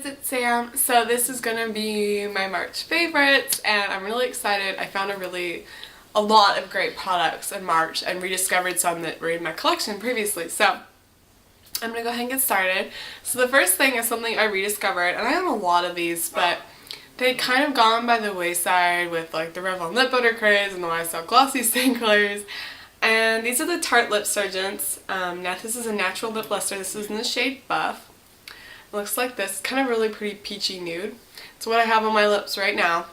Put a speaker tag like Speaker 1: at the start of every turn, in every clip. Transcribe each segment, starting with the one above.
Speaker 1: It's Sam. So this is gonna be my March favorites and I'm really excited. I found a lot of great products in March and rediscovered some that were in my collection previously. So I'm gonna go ahead and get started. So the first thing is something I rediscovered, and I have a lot of these, but they'd kind of gone by the wayside with like the Revlon lip butter craze and the YSL glossy stain colors. And these are the Tarte Lipsurgence. Now this is a natural lip luster. This is in the shade Buff. It looks like this, kind of really pretty peachy nude. It's what I have on my lips right now.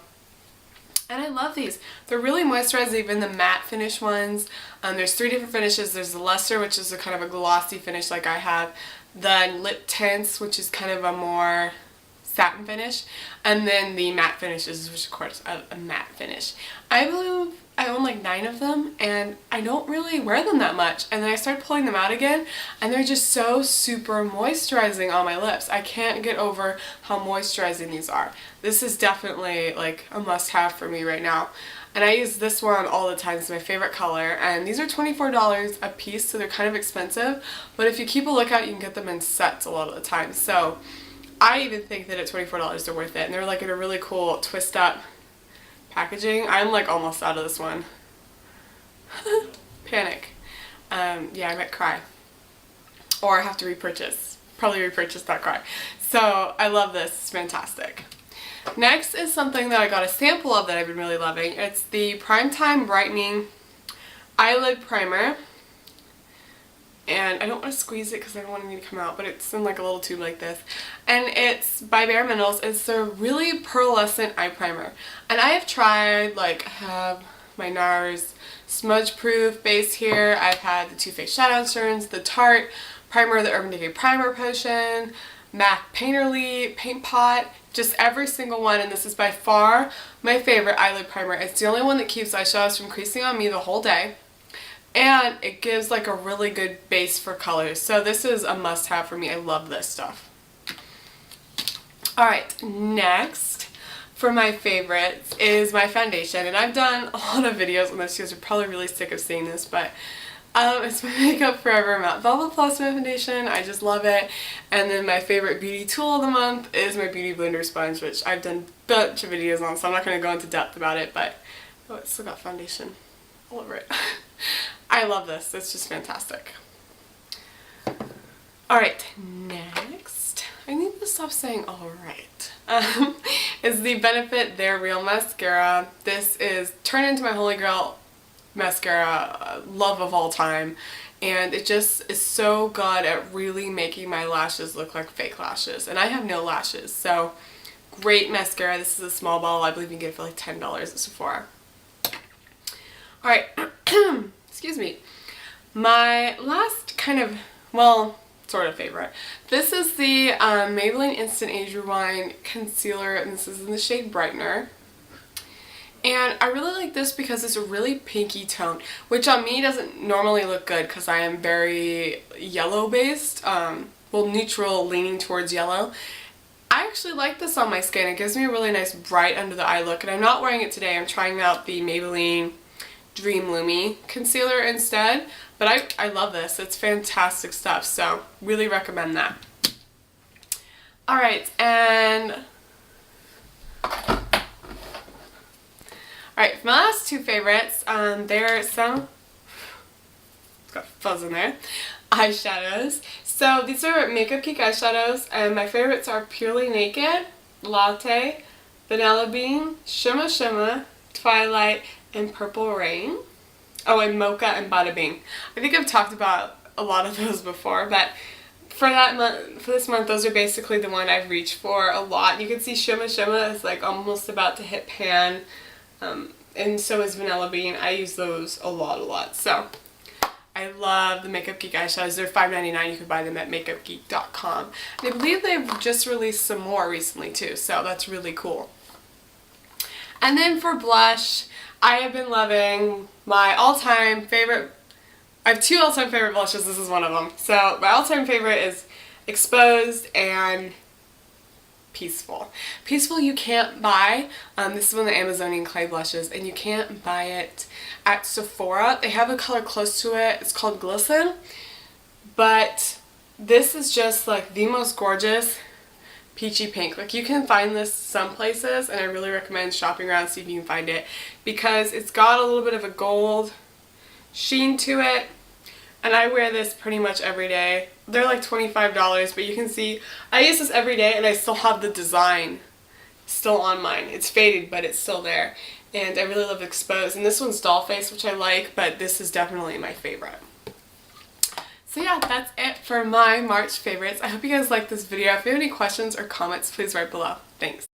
Speaker 1: And I love these. They're really moisturized, even the matte finish ones. There's 3 different finishes. There's the luster, which is a kind of a glossy finish like I have. The lip tints, which is kind of a more satin finish. And then the matte finishes, which of course a matte finish. I believe I own like 9 of them and I don't really wear them that much, and then I started pulling them out again and they're just so super moisturizing on my lips. I can't get over how moisturizing these are. This is definitely like a must-have for me right now, and I use this one all the time. It's my favorite color, and these are $24 a piece, so they're kind of expensive, but if you keep a lookout you can get them in sets a lot of the time. So I even think that at $24 they're worth it, and they're like in a really cool twist up packaging. I'm like almost out of this one. Panic. Yeah, I might cry. Or I have to repurchase. Probably repurchase that cry. So I love this. It's fantastic. Next is something that I got a sample of that I've been really loving. It's the Primetime Brightening Eyelid Primer. And I don't want to squeeze it because I don't want it to come out, but it's in like a little tube like this. And it's by Bare Minerals. It's a really pearlescent eye primer. And I have tried, like, I have my NARS Smudge Proof base here. I've had the Too Faced Shadow Insurance, the Tarte Primer, the Urban Decay Primer Potion, MAC Painterly Paint Pot, just every single one. And this is by far my favorite eyelid primer. It's the only one that keeps eyeshadows from creasing on me the whole day. And it gives like a really good base for colors. So this is a must-have for me. I love this stuff. Alright, next for my favorites is my foundation. And I've done a lot of videos on this. You guys are probably really sick of seeing this, but it's my Makeup Forever Matte Velvet Plasma Foundation. I just love it. And then my favorite beauty tool of the month is my Beauty Blender Sponge, which I've done a bunch of videos on, so I'm not going to go into depth about it, but oh, it's still got foundation all over it. I love this. It's just fantastic. Alright, next. I need to stop saying alright. Is the Benefit They're Real Mascara. This is turned into my holy grail mascara, love of all time. And it just is so good at really making my lashes look like fake lashes. And I have no lashes, so great mascara. This is a small bottle. I believe you can get it for like $10 at Sephora. Alright. Excuse me. My last kind of, well, sort of favorite. This is the Maybelline Instant Age Rewind Concealer, and this is in the shade Brightener. And I really like this because it's a really pinky tone, which on me doesn't normally look good because I am very yellow based, well, neutral leaning towards yellow. I actually like this on my skin. It gives me a really nice bright under the eye look, and I'm not wearing it today. I'm trying out the Maybelline Dream Lumi concealer instead, but I love this. It's fantastic stuff, so really recommend that. Alright, and alright, for my last 2 favorites, there are some, it's got fuzz in there, eyeshadows. So these are Makeup Geek eyeshadows, and my favorites are Purely Naked, Latte, Vanilla Bean, Shimma Shimma, Twilight, and Purple Rain. Oh, and Mocha and Bada Bing. I think I've talked about a lot of those before, but for this month, those are basically the one I've reached for a lot. You can see Shimma Shimma is like almost about to hit pan, and so is Vanilla Bean. I use those a lot. So I love the Makeup Geek eyeshadows. They're $5.99. You can buy them at makeupgeek.com. And I believe they've just released some more recently too, so that's really cool. And then for blush, I have been loving my all-time favorite. I have 2 all-time favorite blushes. This is one of them. So my all-time favorite is Exposed and Peaceful. Peaceful you can't buy. This is one of the Amazonian clay blushes, and you can't buy it at Sephora. They have a color close to it. It's called Glisten. But this is just like the most gorgeous peachy pink. Like, you can find this some places, and I really recommend shopping around, see if you can find it, because it's got a little bit of a gold sheen to it, and I wear this pretty much every day. They're like $25, but you can see I use this every day, and I still have the design still on mine. It's faded, but it's still there, and I really love Exposed. And this one's Doll Face, which I like, but this is definitely my favorite. So yeah, that's it for my March favorites. I hope you guys liked this video. If you have any questions or comments, please write below. Thanks.